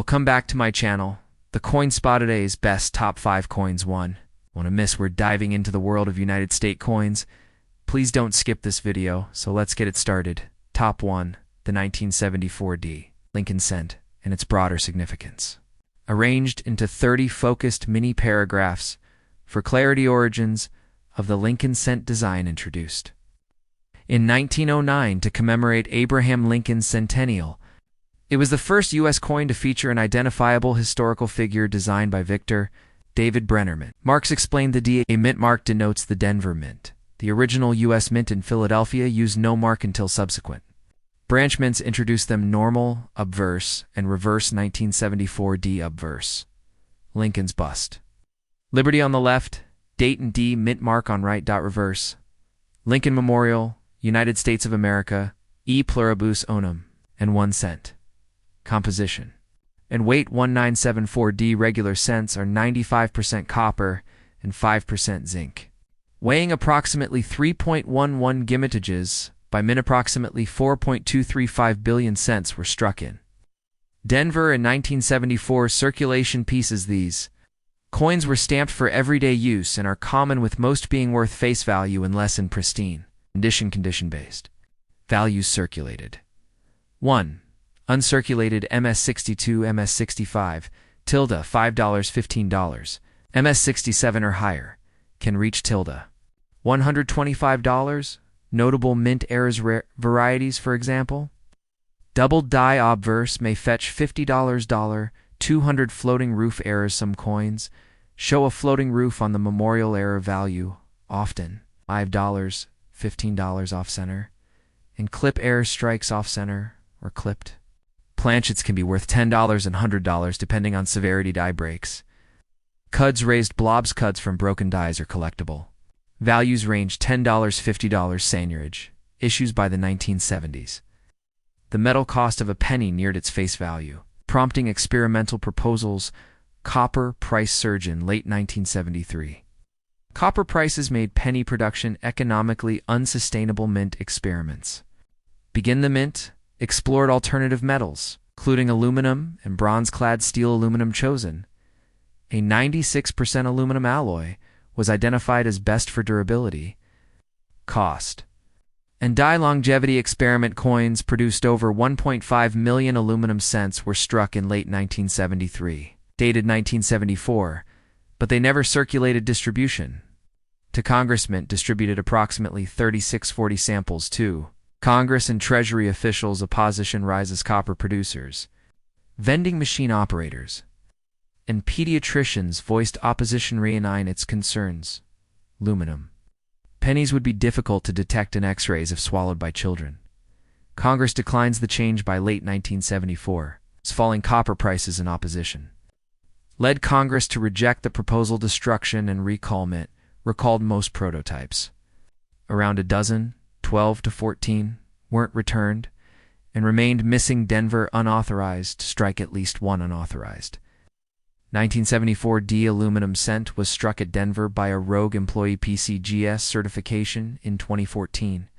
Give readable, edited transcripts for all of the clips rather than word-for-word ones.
Welcome back to my channel, the Coin Spot today's best top 5 coins 1. Wanna miss we're diving into the world of United States coins? Please don't skip this video, so let's get it started. Top 1, the 1974 D. Lincoln cent, and its broader significance. Arranged into 30 focused mini paragraphs for clarity origins of the Lincoln cent design introduced. In 1909, to commemorate Abraham Lincoln's centennial, it was the first U.S. coin to feature an identifiable historical figure designed by Victor David Brennerman. Marx explained the D. A mint mark denotes the Denver Mint. The original U.S. mint in Philadelphia used no mark until subsequent. Branch mints introduced them normal, obverse, and reverse 1974 D obverse. Lincoln's bust. Liberty on the left, date and D mint mark on right. Reverse. Lincoln Memorial, United States of America, E pluribus unum, and 1 cent. Composition and weight. 1974D regular cents are 95% copper and 5% zinc. Weighing approximately 3.11 gimetages by mint, approximately 4.235 billion cents were struck in Denver in 1974. Circulation pieces. These coins were stamped for everyday use and are common, with most being worth face value unless in pristine condition-based. Values circulated. 1. Uncirculated MS62, MS65, tilde $5, $15, MS67 or higher, can reach tilde $125. Notable mint errors varieties, for example. Doubled die obverse may fetch $50. 200 floating roof errors. Some coins show a floating roof on the memorial error value, often $5, $15 off center, and clip error strikes off center or clipped. Planchets can be worth $10 and $100 depending on severity. Die breaks. Cuds raised blobs. Cuds from broken dies are collectible. Values range $10, $50. Seigniorage. Issues by the 1970s. The metal cost of a penny neared its face value, prompting experimental proposals. Copper price surge in late 1973. Copper prices made penny production economically unsustainable. Mint experiments. Begin the mint. Explored alternative metals, including aluminum and bronze-clad steel. Aluminum chosen. A 96% aluminum alloy was identified as best for durability, cost, and die longevity. Experiment coins produced over 1.5 million aluminum cents were struck in late 1973, dated 1974, but they never circulated distribution. To Congress, mint distributed approximately 3640 samples to Congress and Treasury officials. Opposition rises. Copper producers, vending machine operators, and pediatricians voiced opposition. Reunite its concerns. Aluminum pennies would be difficult to detect in X-rays if swallowed by children. Congress declines the change by late 1974. Falling copper prices in opposition led Congress to reject the proposal. Destruction and recall. Mint recalled most prototypes. Around a dozen, 12 to 14, weren't returned and remained missing. Denver unauthorized. Strike at least one unauthorized. 1974 D aluminum cent was struck at Denver by a rogue employee. PCGS certification in 2014.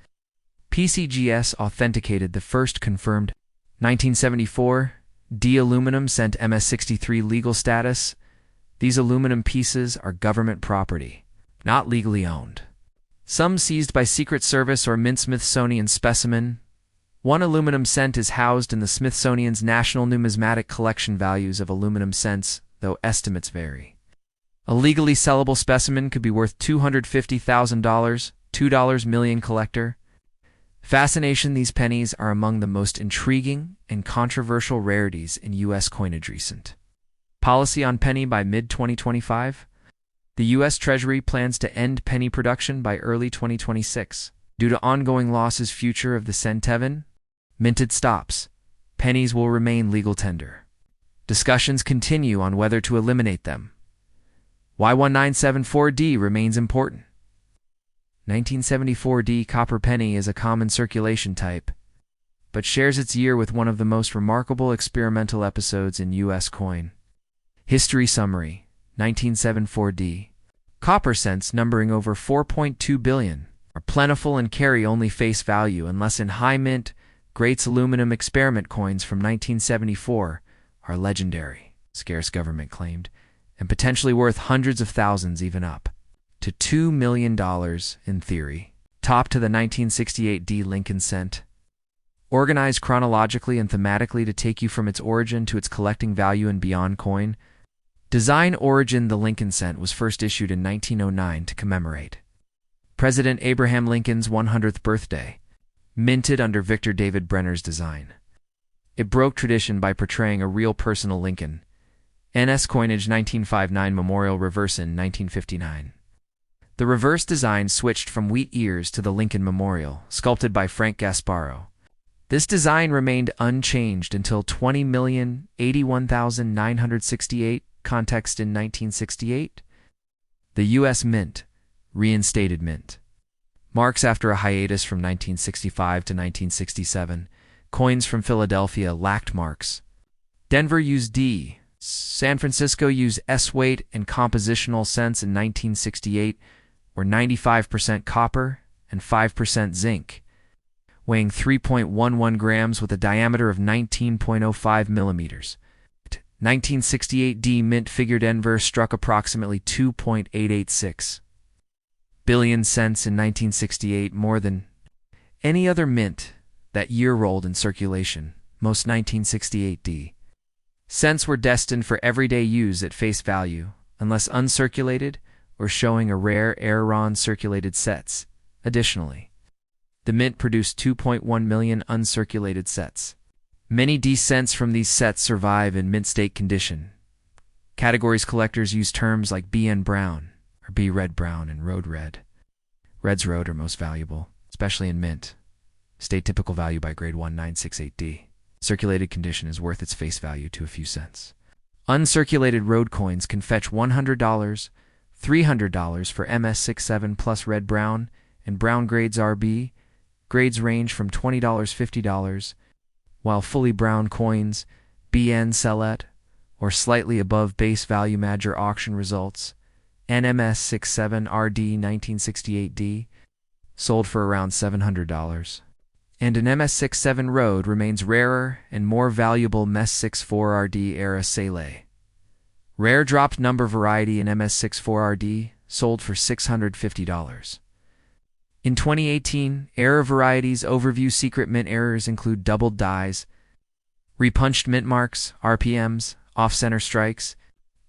PCGS authenticated the first confirmed 1974 D aluminum cent MS63 legal status. These aluminum pieces are government property, not legally owned. Some seized by Secret Service or Mint. Smithsonian specimen. 1 aluminum cent is housed in the Smithsonian's National Numismatic Collection. Values of aluminum cents, though estimates vary. A legally sellable specimen could be worth $250,000, $2 million. Collector fascination. These pennies are among the most intriguing and controversial rarities in U.S. coinage. Recent policy on penny by mid-2025. The U.S. Treasury plans to end penny production by early 2026 due to ongoing losses. Future of the centavon. Minted stops. Pennies will remain legal tender. Discussions continue on whether to eliminate them. Why 1974D remains important. 1974D copper penny is a common circulation type, but shares its year with one of the most remarkable experimental episodes in U.S. coin history. Summary. 1974D. Copper cents numbering over 4.2 billion are plentiful and carry only face value unless in high mint. Greats aluminum experiment coins from 1974 are legendary, scarce government claimed, and potentially worth hundreds of thousands, even up to $2 million in theory. Top to the 1968 D Lincoln cent. Organized chronologically and thematically to take you from its origin to its collecting value and beyond. Coin. Design origin: the Lincoln cent was first issued in 1909 to commemorate President Abraham Lincoln's 100th birthday. Minted under Victor David Brenner's design. It broke tradition by portraying a real personal Lincoln. NS coinage 1959 memorial reverse in 1959. The reverse design switched from wheat ears to the Lincoln Memorial, sculpted by Frank Gasparo. This design remained unchanged until 20,081,968 context in 1968. The U.S. Mint, reinstated mint. Marks after a hiatus from 1965 to 1967. Coins from Philadelphia lacked marks. Denver used D. San Francisco used S. Weight and compositional cents in 1968 were 95% copper and 5% zinc, weighing 3.11 grams with a diameter of 19.05 millimeters. 1968 D mint figure Denver struck approximately 2.886 billion cents in 1968, more than any other mint that year rolled in circulation. Most 1968 D cents were destined for everyday use at face value, unless uncirculated or showing a rare Aaron circulated sets. Additionally, the mint produced 2.1 million uncirculated sets. Many D cents from these sets survive in mint state condition. Categories collectors use terms like BN brown, or B red brown, and road red. Reds road are most valuable, especially in mint. State typical value by grade 1968D. Circulated condition is worth its face value to a few cents. Uncirculated road coins can fetch $100, $300 for MS67 plus red brown and brown grades RB. Grades range from $20 $50, while fully brown coins, BN sell at, or slightly above base value. Major auction results: NMS 67 RD 1968D sold for around $700. And an MS67 road remains rarer and more valuable. MS64 RD era Sele. Rare dropped number variety in MS64 RD sold for $650. In 2018, error varieties overview. Secret mint errors include doubled dies, repunched mint marks, RPMs, off-center strikes,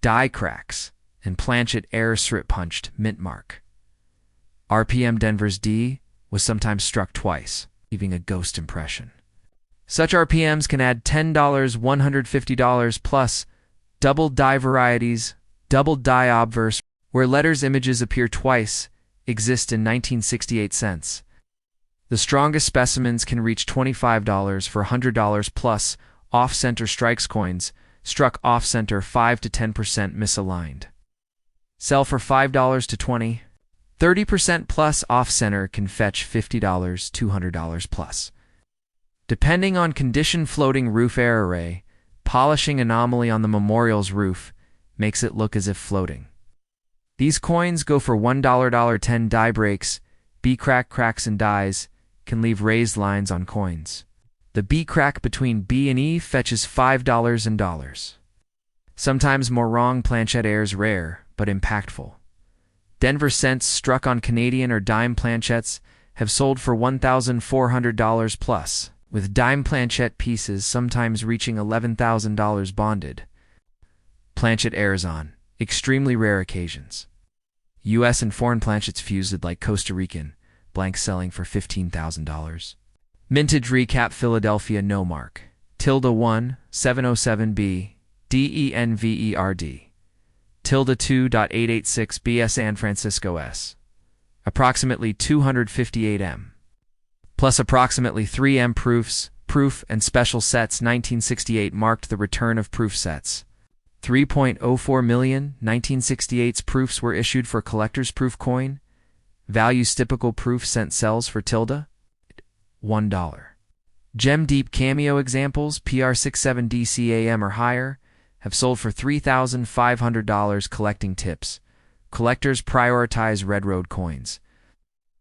die cracks, and planchet error strip punched mint mark. RPM Denver's D was sometimes struck twice, leaving a ghost impression. Such RPMs can add $10, $150 plus. Doubled die varieties, doubled die obverse, where letters images appear twice, exist in 1968 cents. The strongest specimens can reach $25 for $100 plus. Off-center strikes coins, struck off-center 5 to 10% misaligned. Sell for $5 to $20. 30% plus off-center can fetch $50, $200 plus. Depending on condition. Floating roof error array, polishing anomaly on the memorial's roof makes it look as if floating. These coins go for $1, 10 die breaks. B crack cracks and dies can leave raised lines on coins. The B crack between B and E fetches $5 and dollars. Sometimes more wrong planchette errors, rare but impactful. Denver cents struck on Canadian or dime planchettes have sold for $1,400 plus, with dime planchette pieces sometimes reaching $11,000 bonded. Planchette errors on extremely rare occasions. U.S. and foreign planchettes fused like Costa Rican, blank selling for $15,000. Mintage recap: Philadelphia no mark. ~1 707B DENVERD. ~2.886 BS San Francisco S. Approximately 258 M. Plus approximately 3 M proofs, proof and special sets. 1968 marked the return of proof sets. 3.04 million 1968's proofs were issued for collector's proof coin. Values: typical proof cent sells for $1. Gem deep cameo examples PR67 DCAM or higher have sold for $3,500. Collecting tips: collectors prioritize red road coins.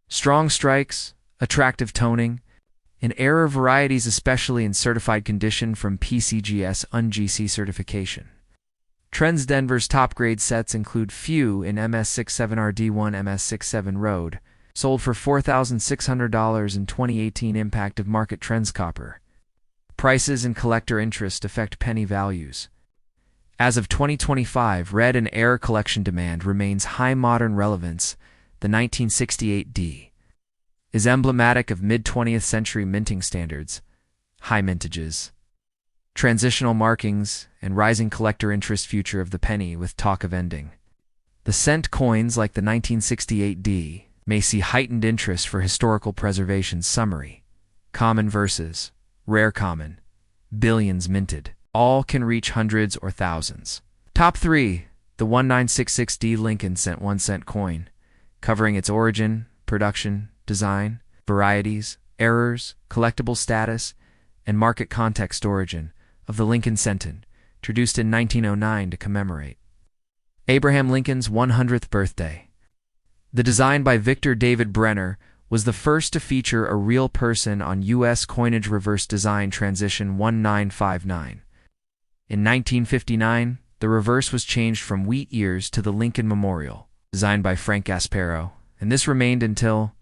Strong strikes, attractive toning, and error varieties especially in certified condition from PCGS UNGC certification. Trends Denver's top grade sets include few in MS67RD1 MS67 Road, sold for $4,600 in 2018 Impact of Market Trends Copper. Prices and collector interest affect penny values. As of 2025, red and error collection demand remains high. Modern relevance, the 1968D, is emblematic of mid-20th century minting standards, high mintages, transitional markings, and rising collector interest. Future of the penny with talk of ending. The cent coins like the 1968D may see heightened interest for historical preservation. Summary: common versus rare. Common, billions minted. All can reach hundreds or thousands. Top 3. The 1966D Lincoln cent 1 cent coin, covering its origin, production, design, varieties, errors, collectible status, and market context. Origin of the Lincoln centon, introduced in 1909 to commemorate Abraham Lincoln's 100th birthday. The design by Victor David Brenner was the first to feature a real person on U.S. coinage. Reverse design transition 1959. In 1959, the reverse was changed from wheat ears to the Lincoln Memorial, designed by Frank Gasparo, and this remained until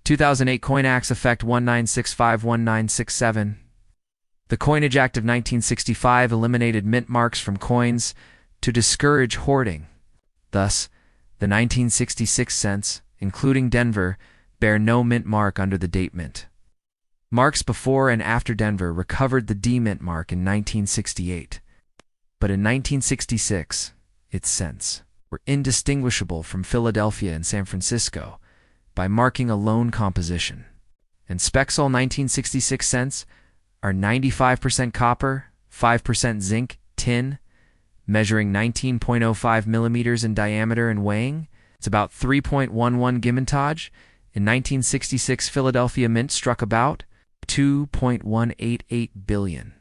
2008 Coin Acts Effect 1965-1967. The Coinage Act of 1965 eliminated mint marks from coins to discourage hoarding. Thus, the 1966 cents, including Denver, bear no mint mark under the date mint. Marks before and after Denver recovered the D-mint mark in 1968, but in 1966, its cents were indistinguishable from Philadelphia and San Francisco by marking a lone composition. And Spexal 1966 cents are 95% copper, 5% zinc, tin, measuring 19.05 millimeters in diameter and weighing. It's about 3.11 Gimentage. In 1966, Philadelphia Mint struck about 2.188 billion.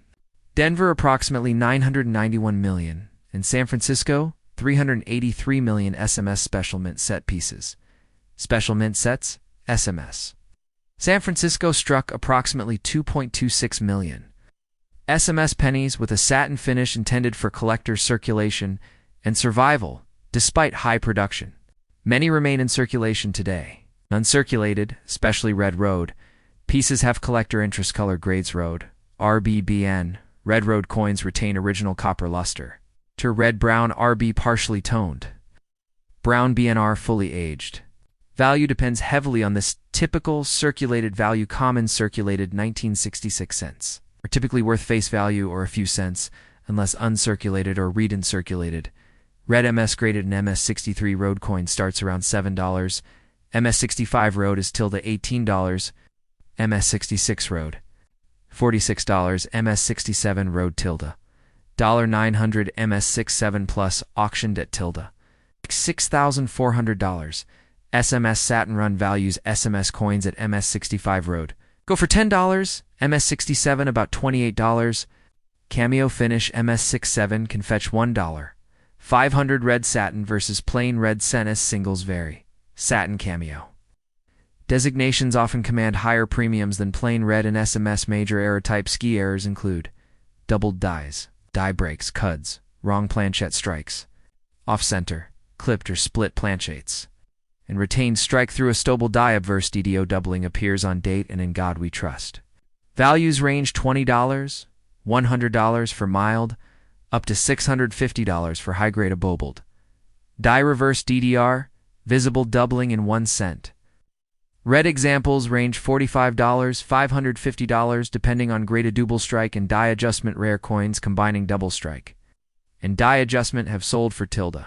Denver approximately 991 million, and San Francisco 383 million SMS special mint set pieces. Special mint sets, SMS. San Francisco struck approximately 2.26 million. SMS pennies with a satin finish intended for collectors' circulation and survival despite high production. Many remain in circulation today. Uncirculated, especially Red Road, pieces have collector interest. Color grades Road, RBBN, Red Road coins retain original copper luster. To red-brown RB partially toned. Brown BNR fully aged. Value depends heavily on this typical circulated value. Common circulated 1966 cents are typically worth face value or a few cents, unless uncirculated or read-uncirculated. Red MS graded and MS63 Road coin starts around $7. MS65 Road is tilde $18, MS66 Road $46, MS67 Road tilde $900, MS67 Plus auctioned at tilde $6,400. SMS Satin Run values SMS coins at MS65 Road go for $10, MS67 about $28. Cameo Finish MS67 can fetch $1. 500 red satin versus plain red Senes singles vary. Satin Cameo. Designations often command higher premiums than plain red and SMS. Major error type ski errors include doubled dies, die breaks, cuds, wrong planchette strikes, off-center, clipped or split planchettes, and retained strike through a stobble die. Obverse DDO doubling appears on date and In God We Trust. Values range $20, $100 for mild, up to $650 for high-grade abobled. Die reverse DDR, visible doubling in 1 cent. Red examples range $45, $550 depending on graded double strike and die adjustment. Rare coins combining double strike and die adjustment have sold for tilde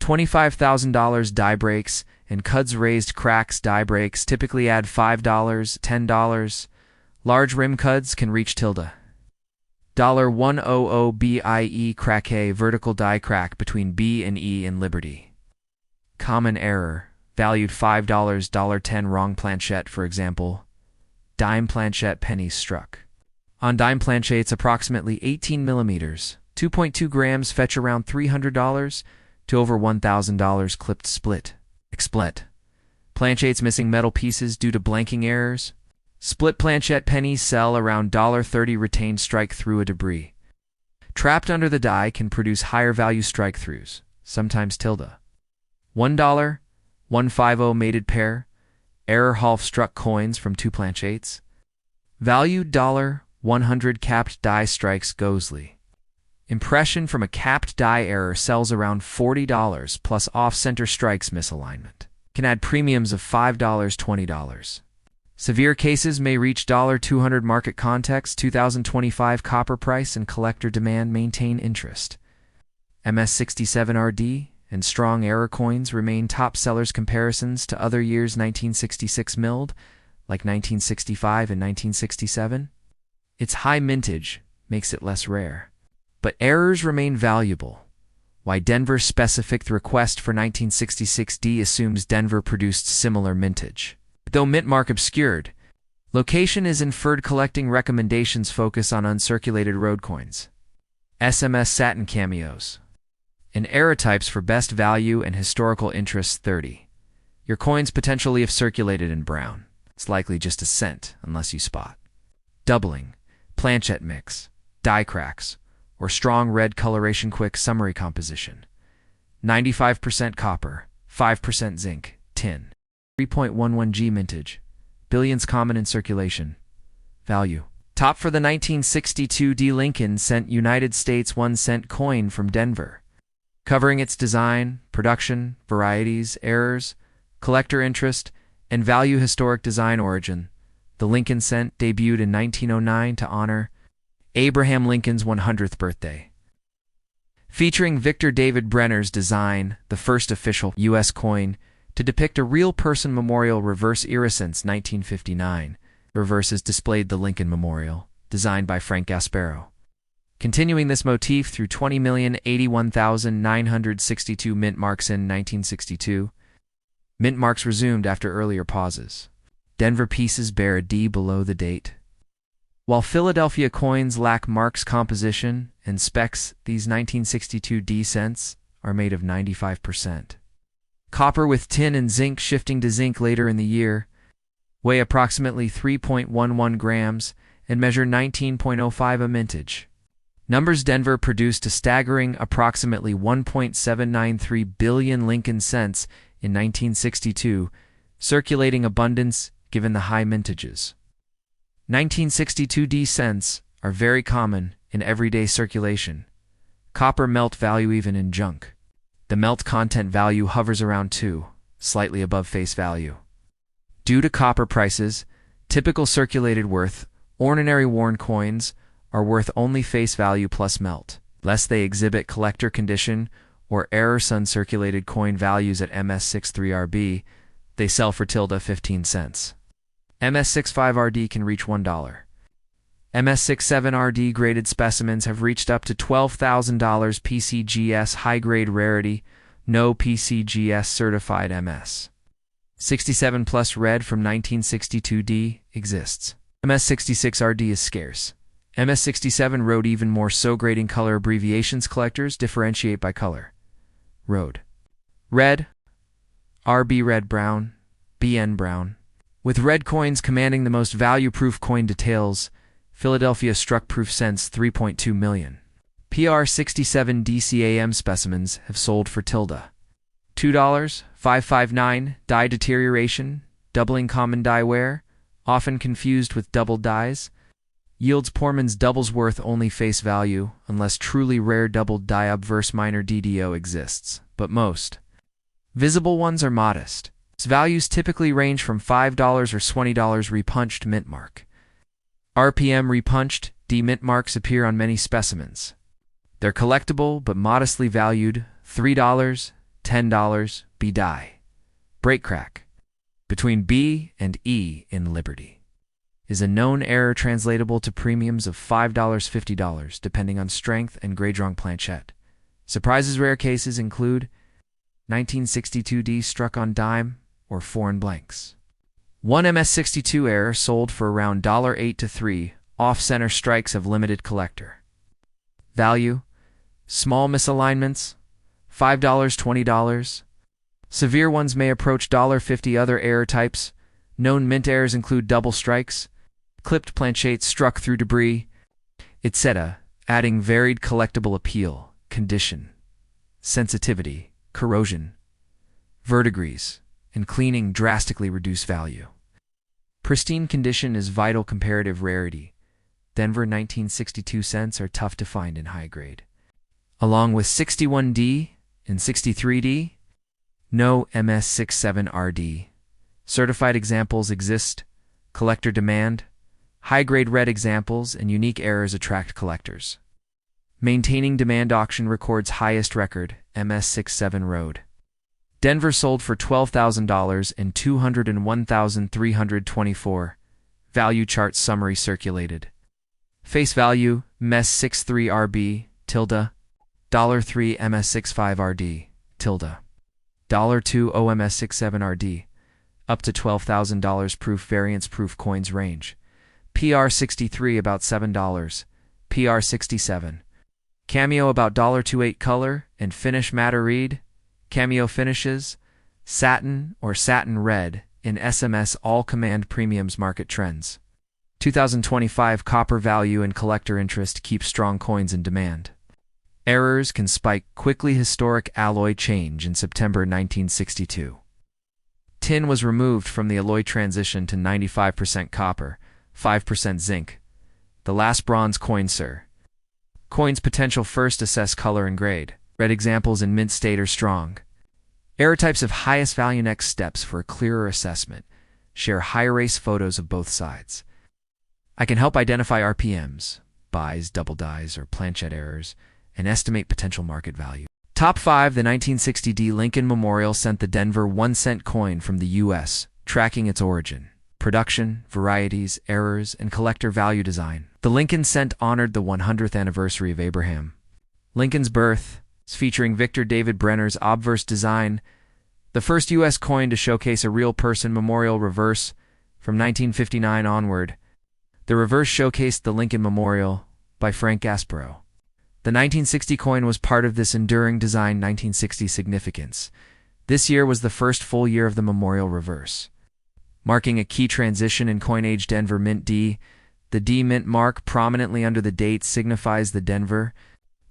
$25,000. Die breaks and cuds raised cracks. Die breaks typically add $5, $10. Large rim cuds can reach tilde $100 BIE. Crack A vertical die crack between B and E in Liberty. Common error, valued $5, $10 wrong planchette. For example, dime planchette pennies struck. On dime planchettes approximately 18 millimeters, 2.2 grams fetch around $300 to over $1,000. Clipped split, explet. Planchettes missing metal pieces due to blanking errors. Split planchette pennies sell around $30 retained strike-through a debris. Trapped under the die can produce higher value strike-throughs, sometimes tilde. $1, 150 mated pair, error half-struck coins from 2 planchettes. Value $100 capped die strikes Gosely. Impression from a capped die error sells around $40 plus off-center strikes misalignment. Can add premiums of $5, $20. Severe cases may reach $200 market context, 2025 copper price and collector demand maintain interest. MS67RD and strong error coins remain top sellers comparisons to other years 1966 milled, like 1965 and 1967. Its high mintage makes it less rare. But errors remain valuable. Why Denver specific request for 1966D assumes Denver produced similar mintage. Though mint mark obscured, location is inferred. Collecting recommendations focus on uncirculated road coins. SMS satin cameos. And error types for best value and historical interest 30. Your coins potentially if circulated in brown. It's likely just a cent unless you spot. Doubling, planchette mix, die cracks, or strong red coloration. Quick summary composition. 95% copper, 5% zinc, tin. 3.11 G mintage. Billions common in circulation. Value. Top for the 1962 D Lincoln cent United States 1 cent coin from Denver. Covering its design, production, varieties, errors, collector interest, and value. Historic design origin. The Lincoln cent debuted in 1909 to honor Abraham Lincoln's 100th birthday. Featuring Victor David Brenner's design, the first official U.S. coin to depict a real person memorial reverse era since 1959. Reverse is displayed the Lincoln Memorial, designed by Frank Gasparo. Continuing this motif through 20,081,962 mint marks in 1962. Mint marks resumed after earlier pauses. Denver pieces bear a D below the date. While Philadelphia coins lack marks composition and specs, these 1962 D cents are made of 95%. Copper with tin and zinc shifting to zinc later in the year, weigh approximately 3.11 grams and measure 19.05 a mintage. Numbers. Denver produced a staggering approximately 1.793 billion Lincoln cents in 1962, circulating abundance given the high mintages. 1962 D cents are very common in everyday circulation. Copper melt value even in junk. The melt content value hovers around 2, slightly above face value. Due to copper prices, typical circulated worth, ordinary worn coins, are worth only face value plus melt, lest they exhibit collector condition or error. Uncirculated coin values at MS63RB, they sell for -15 cents. MS65RD can reach $1. MS67RD graded specimens have reached up to $12,000 PCGS high-grade rarity, no PCGS certified MS. 67 plus red from 1962D exists. MS66RD is scarce. MS67 road even more so. Grading color abbreviations. Collectors differentiate by color. Road. Red, RB red brown, BN brown. With red coins commanding the most value-proof coin details, Philadelphia struck-proof cents 3.2 million. PR67 DCAM specimens have sold for $2. 559 die deterioration, doubling common die wear, often confused with double dies. Yields Poorman's doubles worth only face value unless truly rare doubled die obverse minor DDO exists, but most visible ones are modest. Its values typically range from $5 or $20 repunched mint mark. RPM repunched D mint marks appear on many specimens. They're collectible but modestly valued, $3, $10, B die. Break crack. Between B and E in Liberty is a known error translatable to premiums of $5, $50, depending on strength and gray-drawn planchette. Surprises. Rare cases include 1962D struck on dime or foreign blanks. One MS62 error sold for around $8 to $3, off-center strikes of limited collector. Value. Small misalignments, $5, $20. Severe ones may approach $50. Other error types, Known mint errors include double strikes, clipped planchettes struck through debris, etc., adding varied collectible appeal, condition, sensitivity, corrosion, verdigris, and cleaning drastically reduce value. Pristine condition is vital comparative rarity. Denver 1962 cents are tough to find in high grade. Along with 61D and 63D, no MS67RD. Certified examples exist, collector demand, high-grade red examples and unique errors attract collectors. Maintaining demand auction records highest record, MS67 Road. Denver sold for $12,000 and $201,324. Value chart summary circulated. Face value, MS63RB, tilde, $3 MS65RD, tilde, $2 OMS67RD, up to $12,000 proof variance proof coins range. PR63 about $7, PR67. Cameo about $2.8 color and finish matter read. Cameo finishes, satin or satin red in SMS all command premiums market trends. 2025 copper value and collector interest keep strong coins in demand. Errors can spike quickly. Historic alloy change in September 1962. Tin was removed from the alloy transition to 95% copper, 5% zinc. The last bronze coin, sir. Coins potential first assess color and grade. Red examples in mint state are strong. Error types of highest value. Next steps for a clearer assessment. Share high erase photos of both sides. I can help identify RPMs, buys, double dies, or planchette errors, and estimate potential market value. Top 5. The 1960D Lincoln Memorial sent the Denver 1-cent coin from the U.S., tracking its origin, production, varieties, errors, and collector value design. The Lincoln cent honored the 100th anniversary of Abraham Lincoln's birth, featuring Victor David Brenner's obverse design, the first U.S. coin to showcase a real person memorial reverse from 1959 onward. The reverse showcased the Lincoln Memorial by Frank Gaspereau. The 1960 coin was part of this enduring design 1960 significance. This year was the first full year of the memorial reverse, marking a key transition in coin age. Denver Mint D. The D Mint mark prominently under the date signifies the Denver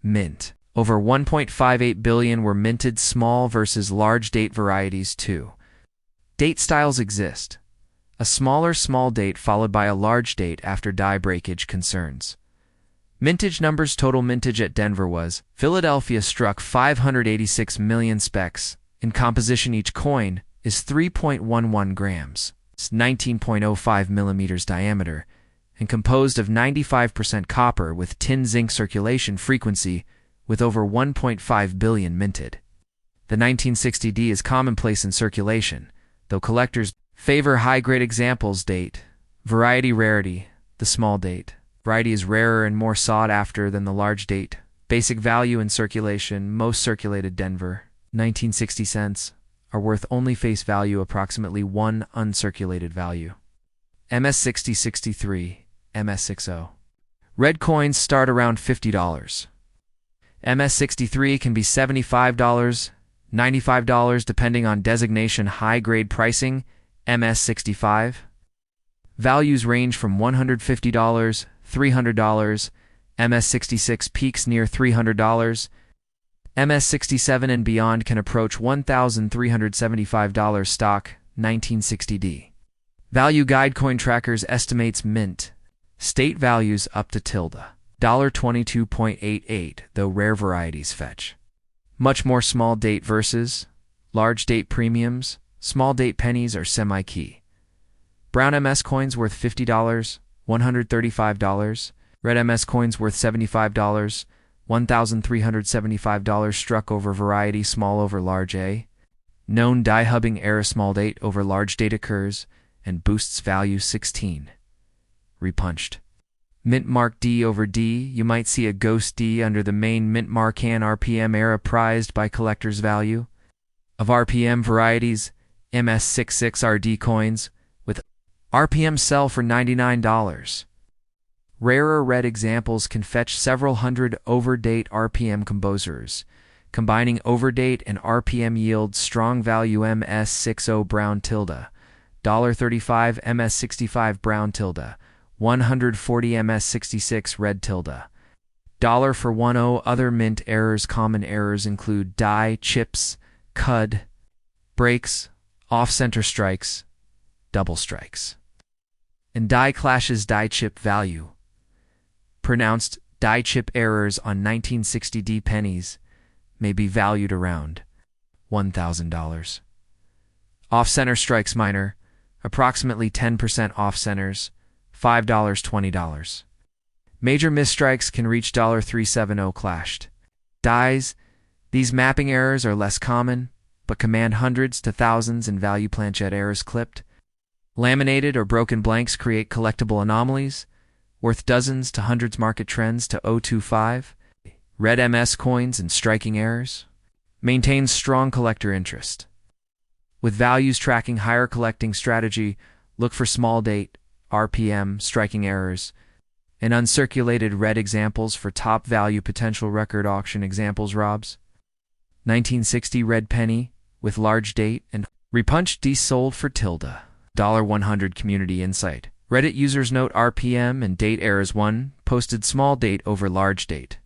Mint. Over 1.58 billion were minted. Small versus large date varieties too. Date styles exist. A smaller small date followed by a large date after die breakage concerns. Mintage numbers. Total mintage at Denver was Philadelphia struck 586 million specs. In composition, each coin is 3.11 grams, 19.05 millimeters diameter, and composed of 95% copper with tin zinc circulation frequency with over 1.5 billion minted. The 1960D is commonplace in circulation, though collectors favor high-grade examples. Date, variety, rarity, the small date. Variety is rarer and more sought after than the large date. Basic value in circulation. Most circulated Denver 1960 cents are worth only face value, approximately 1 uncirculated value. MS6063, MS60. Red coins start around $50. MS63 can be $75, $95 depending on designation. High-grade pricing, MS65. Values range from $150, $300, MS66 peaks near $300, MS67 and beyond can approach $1,375. Stock, 1960D. Value Guide Coin Trackers estimates mint state values up to tilde $22.88, though rare varieties fetch much more. Small date versus large date premiums. Small date pennies are semi-key. Brown MS coins worth $50, $135. Red MS coins worth $75, $1,375. Struck over variety, small over large A. Known die hubbing error, small date over large date occurs and boosts value 16. Repunched. Mint mark D over D. You might see a ghost D under the main mint mark. An RPM error prized by collector's value. Of RPM varieties, MS66RD coins with RPM sell for $99. Rarer red examples can fetch several hundred. Overdate RPM composers. Combining overdate and RPM yields strong value. MS60 brown tilde $35 ms65 brown tilde, 140 ms66 red tilde. Dollar for 10 other mint errors. Common errors include die, chips, cud, breaks, off-center strikes, double strikes. And die clashes die chip value. Pronounced die chip errors on 1960D pennies may be valued around $1,000. Off-center strikes minor, approximately 10% off-centers, $5, $20. Major misstrikes can reach $370 clashed. Dies, these mapping errors are less common, but command hundreds to thousands in value. Planchette errors clipped. Laminated or broken blanks create collectible anomalies, worth dozens to hundreds. Market trends to 025. Red MS coins and striking errors. Maintains strong collector interest. With values tracking higher collecting strategy, look for small date, RPM, striking errors, and uncirculated red examples for top value. Potential record auction examples. Robs 1960 red penny with large date and repunched D sold for tilde. $100 community insight. Reddit users note RPM and date errors. 1 posted small date over large date.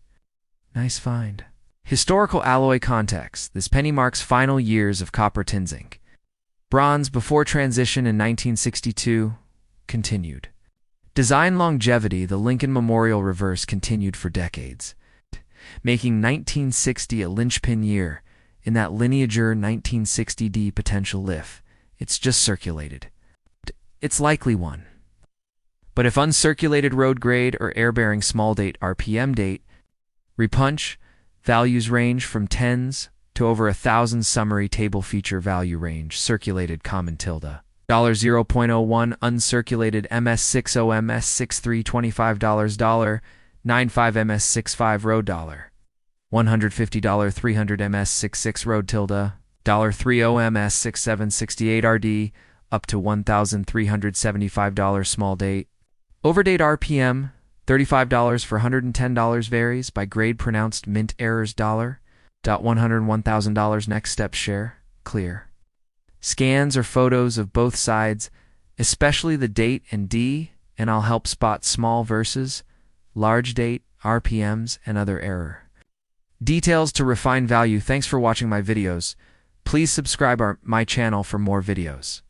Nice find. Historical alloy context. This penny marks final years of copper tin zinc. Bronze before transition in 1962. Continued. Design longevity. The Lincoln Memorial reverse continued for decades, making 1960 a linchpin year in that lineager 1960D potential lift. It's just circulated. It's likely one. But if uncirculated road grade or air-bearing small date RPM date, repunch, values range from tens to over 1,000. Summary table feature value range. Circulated common tilde. $0.01 uncirculated MS60 MS63 $25 $95 MS65 road $150 300 MS66 road tilde $30 MS6768 RD up to $1,375 small date. Overdate RPM $35 for $110 varies by grade. Pronounced mint errors $101,000. Next step share clear. Scans or photos of both sides, especially the date and D, and I'll help spot small versus large date, RPMs, and other error. Details to refine value. Thanks for watching my videos. Please subscribe my channel for more videos.